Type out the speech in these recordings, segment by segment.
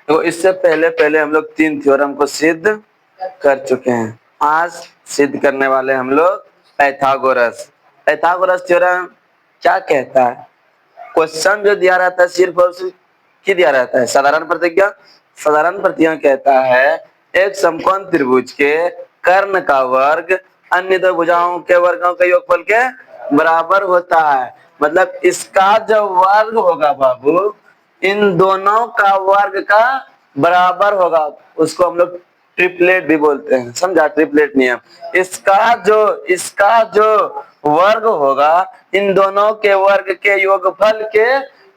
तो इससे पहले पहले हम लोग 3 थ्योरम को सिद्ध कर चुके हैं। आज सिद्ध करने वाले हम लोग पाइथागोरस। पाइथागोरस थ्योरम क्या कहता है? क्वेश्चन जो दिया रहता है सिर्फ और सिर्फ क्या दिया रहता है? साधारण प्रतिज्ञा। साधारण प्रतिज्ञा कहता है एक समकोण त्रिभुज के कर्ण का वर्ग अन्य दो भुजाओं के वर्गों के योगफल के बराबर होता है। मतलब इसका जो वर्ग होगा बाबू, इन दोनों का वर्ग का बराबर होगा। उसको हम लोग ट्रिपलेट भी बोलते हैं, समझा? ट्रिपलेट नियम। इसका जो वर्ग होगा इन दोनों के वर्ग के योगफल के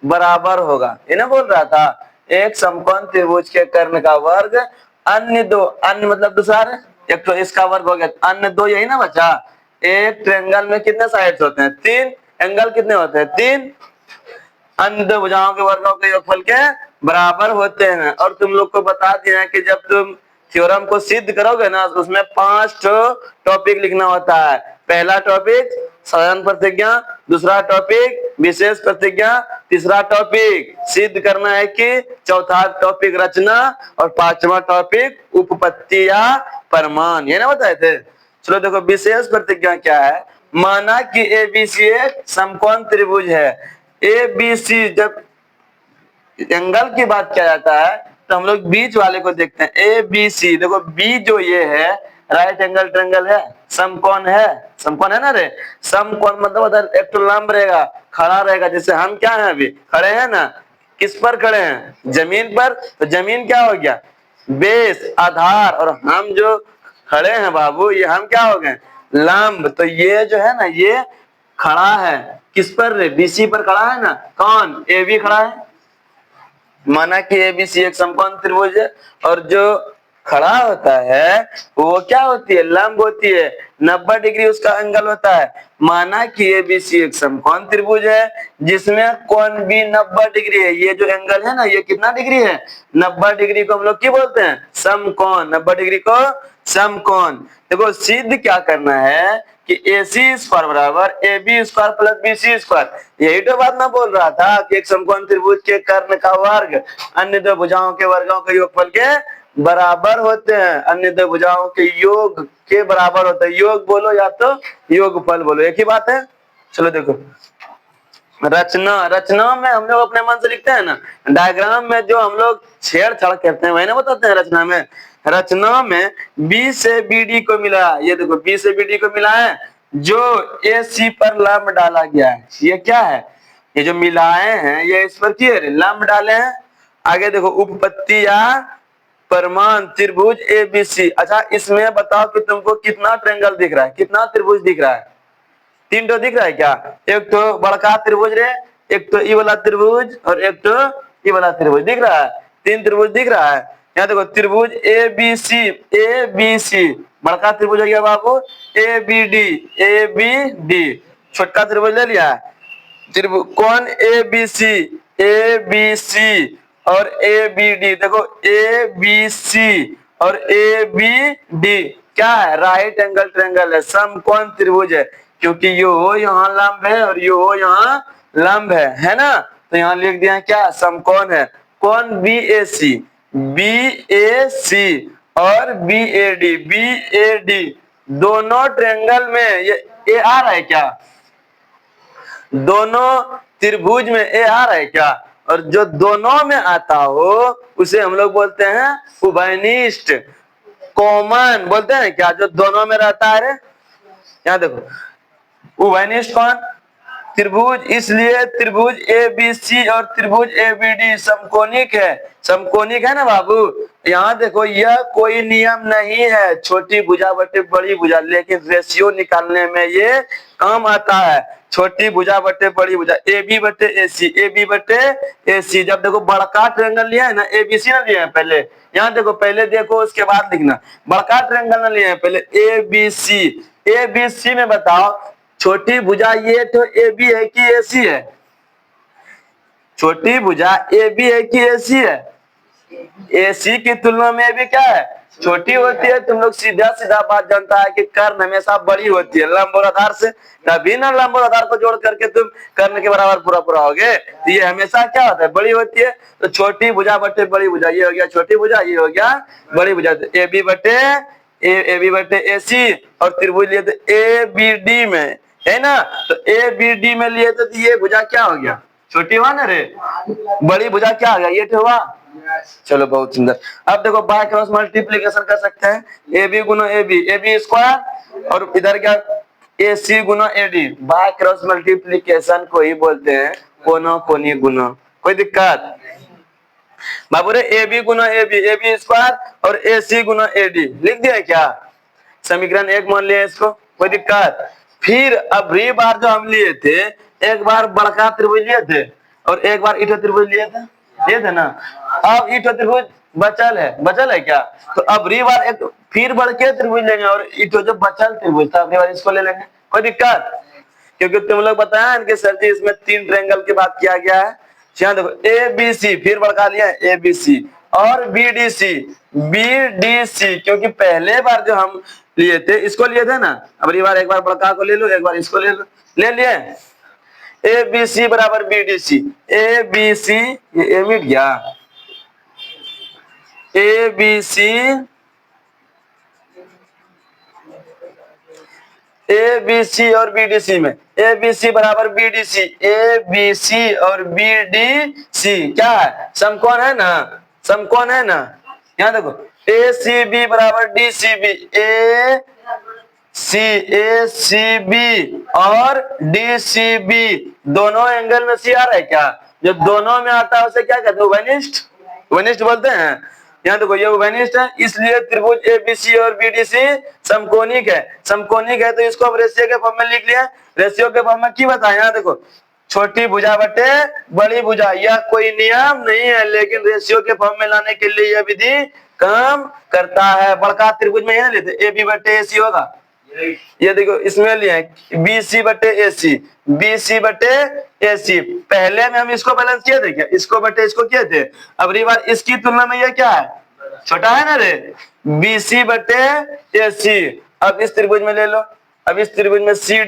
बराबर होगा। ये ना बोल रहा था एक समकोण त्रिभुज के कर्ण का वर्ग अन्य दो, अन्य मतलब दूसरा, एक तो इसका वर्ग हो गया, अन्य दो, यही ना बचा। एक ट्रायंगल में कितने साइड्स होते हैं? 3। एंगल कितने होते हैं? 3। अन्य दो भुजाओं के वर्गों के योगफल के बराबर होते हैं। और तुम लोग को बता दिया है कि जब तुम थ्योरम को सिद्ध करोगे ना, उसमें 5 टॉपिक लिखना होता है। पहला टॉपिक साधारण प्रतिज्ञा, दूसरा टॉपिक विशेष प्रतिज्ञा, तीसरा टॉपिक सिद्ध करना है कि, चौथा टॉपिक रचना, और 5वां टॉपिक उपपत्ति या प्रमाण। ये ना बताए थे। चलो देखो विशेष प्रतिज्ञा क्या है। माना कि एबीसी एक समकोण त्रिभुज है। एबीसी जब एंगल की बात किया जाता है तो हम लोग बीच वाले को देखते हैं। ए बी सी, देखो बी जो ये है राइट एंगल ट्रायंगल है, समकोण है। समकोण है ना रे। समकोण मतलब उधर एक तो लंब रहेगा, खड़ा रहेगा। जैसे हम क्या है अभी खड़े हैं ना, किस पर खड़े हैं? जमीन पर। तो जमीन क्या हो गया? बेस, आधार। और हम जो खड़े हैं बाबू, ये हम क्या हो गए? लंब। तो ये जो है ना, ये खड़ा है किस पर रे? बीसी पर खड़ा है ना। कौन? ए बी खड़ा है। माना कि एबीसी एक समकोण त्रिभुज है और जो खड़ा होता है वो क्या होती है? लंब होती है। 90 डिग्री उसका एंगल होता है। माना कि एबीसी एक समकोण त्रिभुज है जिसमें कोण भी 90 डिग्री है। ये जो एंगल है ना, ये कितना डिग्री है? 90 डिग्री को हम लोग क्या बोलते हैं? समकोण। 90 डिग्री को समकोण। देखो सिद्ध क्या करना है कि AC स्क्वायर बराबर AB square plus BC square. यही तो बात मैं बोल रहा था कि एक समकोण त्रिभुज के कर्ण का वर्ग अन्य दो भुजाओं के वर्गों के योगफल के बराबर होते हैं। अन्य दो भुजाओं के योग के बराबर होते हैं। योग बोलो या तो योगफल बोलो, एक ही बात है। चलो देखो रचना में हम लोग अपने मन से लिखते हैं ना। डायग्राम में जो हम लोग छेड़छाड़ करते हैं वही ना बताते हैं। रचना में बी से बीडी को मिला। ये देखो बी से बीडी को मिला है, जो AC पर लंब डाला गया है। ये क्या है? ये जो मिलाए हैं ये इस पर क्या है? लंब डाले हैं। आगे देखो उपपत्ति या प्रमाण त्रिभुज ABC। अच्छा इसमें बताओ कि तुमको कितना ट्रायंगल दिख रहा है? कितना त्रिभुज दिख रहा है? 3 तो दिख रहा है क्या? एक तो बड़का त्रिभुज रे, एक तो ई वाला त्रिभुज और एक तो ई वाला त्रिभुज दिख रहा है। 3 त्रिभुज दिख रहा है। यहाँ देखो त्रिभुज ABC बड़का त्रिभुज हो गया बाबू। ABD छोटका त्रिभुज ले लिया। त्रिभुज कौन? ABC और ABD। देखो ABC और ABD क्या है? राइट एंगल ट्रायंगल है, समकोण त्रिभुज है। क्योंकि यो यहाँ लंब है और यो यहाँ लंब है ना। तो यहाँ लिख दिया क्या? समकोण है। कौन? BAC और BAD दोनों ट्रायंगल में ये आ रहा है क्या? दोनों त्रिभुज में ए आ रहा है क्या? और जो दोनों में आता हो उसे हम लोग बोलते हैं उभयनिष्ठ। कॉमन बोलते हैं क्या? जो दोनों में रहता है रे। यहाँ देखो उभयनिष्ठ कौन? त्रिभुज। इसलिए त्रिभुज ABC और त्रिभुज ABD समकोणिक है। समकोणिक है ना बाबू। यहाँ देखो यह कोई नियम नहीं है छोटी भुजा बटे बड़ी भुजा, लेकिन रेशियो निकालने में ये काम आता है। छोटी भुजा बटे बड़ी भुजा, AB बटे AC। जब देखो बड़का ट्रायंगल लिया है ना, ABC ना लिया है पहले। यहाँ देखो पहले देखो उसके बाद लिखना। बड़का ट्रायंगल ना लिया है पहले ABC में बताओ छोटी भुजा ये तो AB है कि AC है? छोटी भुजा AB है कि AC है? AC की तुलना में AB क्या है? छोटी होती है। तुम लोग सीधा सीधा बात जानता है कि कर्ण हमेशा बड़ी होती है लंब और आधार से, तभी ना लंब और आधार को जोड़ करके तुम कर्ण के बराबर पूरा पूरा होगे। तो ये हमेशा क्या होता है, बड़ी होती है। तो छोटी भुजा बटे बड़ी भुजा, ये हो गया छोटी भुजा, ये हो गया बड़ी भुजा। ए बी बटे ए सी, और त्रिभुज लिए तो ए बी डी में, है ना। तो ए बी डी में लिए तो ये भुजा क्या हो गया, छोटी हुआ ना रे, बड़ी भुजा क्या हो गया, ये हुआ। चलो बहुत सुंदर। अब देखो बाय क्रॉस मल्टीप्लीकेशन कर सकते हैं, ए बी गुना ए बी स्क्वायर, और इधर क्या ए सी गुना A D. By cross multiplication को ही बोलते हैं कोनो कोनी गुना। कोई दिक्कत बाबू रे, ए बी गुना ए बी स्क्वायर और ए सी गुना ए डी लिख दिया क्या, समीकरण 1 मान लिया इसको, कोई दिक्कत। फिर अब री बार जो हम लिए थे, एक बार बड़का त्रिभुज लिए थे और एक बार इटो त्रिभुज लिए थे ना। अब इटो त्रिभुज बचल है क्या, तो अब री बार एक फिर बढ़ के त्रिभुज लेंगे और इटो जो बचल त्रिभुज था अगली बार इसको ले लेंगे, कोई दिक्कत। क्योंकि तुम लोग बताया कि सर जी इसमें 3 ट्रायंगल की बात किया गया है। यहाँ देखो ए बी सी, फिर बढ़ा लिया ए बी सी, और बी डी सी, क्योंकि पहले बार जो हम लिए थे इसको लिए थे ना, अब बार एक बार बड़का को ले लो, एक बार इसको ले लो, ले लिए। ए बी सी बराबर B D C, A B C, ये ए मिट गया, ए B C, A B C और बी डी सी में, ए बी सी बराबर B D C, A B C और बी डी सी क्या है, समकोण है ना, समकोण है ना। यहाँ देखो ए सी बी बराबर डी सी बी, ए सी बी और डी सी बी दोनों एंगल में सी आ रहा है क्या, जो दोनों में आता है उसे क्या कहते हैं, उभयनिष्ठ, उभयनिष्ठ बोलते हैं। यहाँ देखो ये उभयनिष्ठ है, इसलिए त्रिभुज एबीसी और बीडीसी समकोणिक है। समकोणिक है तो इसको अब रेशियो के फॉर्म में लिख लिया। रेशियो के फॉर्म में की बताया, यहाँ देखो छोटी भुजा बटे बड़ी भुजा, यह कोई नियम नहीं है, लेकिन रेशियो के फॉर्म में लाने के लिए यह विधि काम करता है। बड़का त्रिभुज में यह लेते ए बी बटे ए सी होगा, ये देखो इसमें लिए बी सी बटे ए सी, बी सी बटे ए सी। पहले में हम इसको बैलेंस किए थे क्या, इसको बटे इसको किए थे। अब बार इसकी तुलना में ये क्या है, छोटा है ना रे, बी सी बटे ए सी। अब इस त्रिभुज में ले लो, अब इस त्रिभुज में सी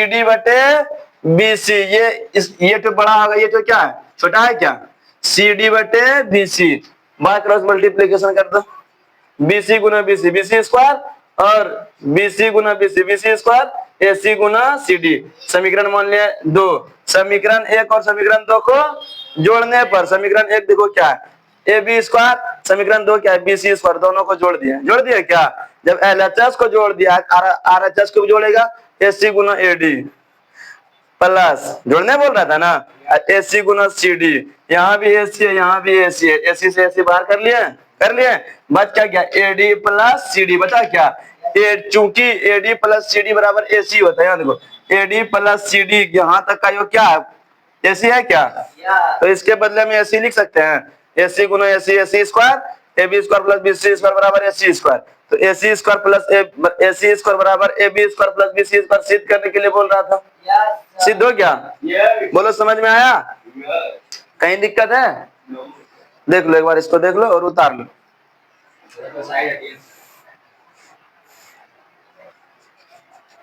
डी बटे बी सी, ये तो बड़ा होगा, ये तो क्या है, छोटा है क्या, सी डी बटे B C. By cross multiplication कर दो, बी सी गुना बी सी स्क्वायर, और बी सी गुना B C square, A C गुना सी डी। समीकरण मान लिया 2, समीकरण 1 और समीकरण 2 को जोड़ने पर समीकरण 1 देखो क्या है, ए बी स्क्वायर, समीकरण 2 क्या है, बी सी स्क्वायर, दोनों को जोड़ दिया क्या। जब एलएचएस को जोड़ दिया, आरएचएस को जोड़ेगा, ए सी गुना ए डी प्लस, जोड़ने बोल रहा था ना, ए सी गुना सी डी। यहाँ भी ए सी है, यहाँ भी ए सी है, ए सी से ए सी बाहर कर लिए, बच क्या गया, A D plus C D, बचा क्या, चूंकि A D plus C D बराबर ए सी होता है। यहाँ देखो A D plus C D, यहाँ तक का योग क्या है, ए सी है क्या, तो इसके बदले में ए सी लिख सकते हैं, ए सी गुना A C square, A B square plus B C square बराबर ए सी स्क्वायर। तो A C square plus A C square बराबर A B square plus B C square सिद्ध करने के लिए बोल रहा था। सिद्ध हो क्या, बोलो समझ में आया, कहीं दिक्कत है, देख लो एक बार इसको देख लो और उतार लो।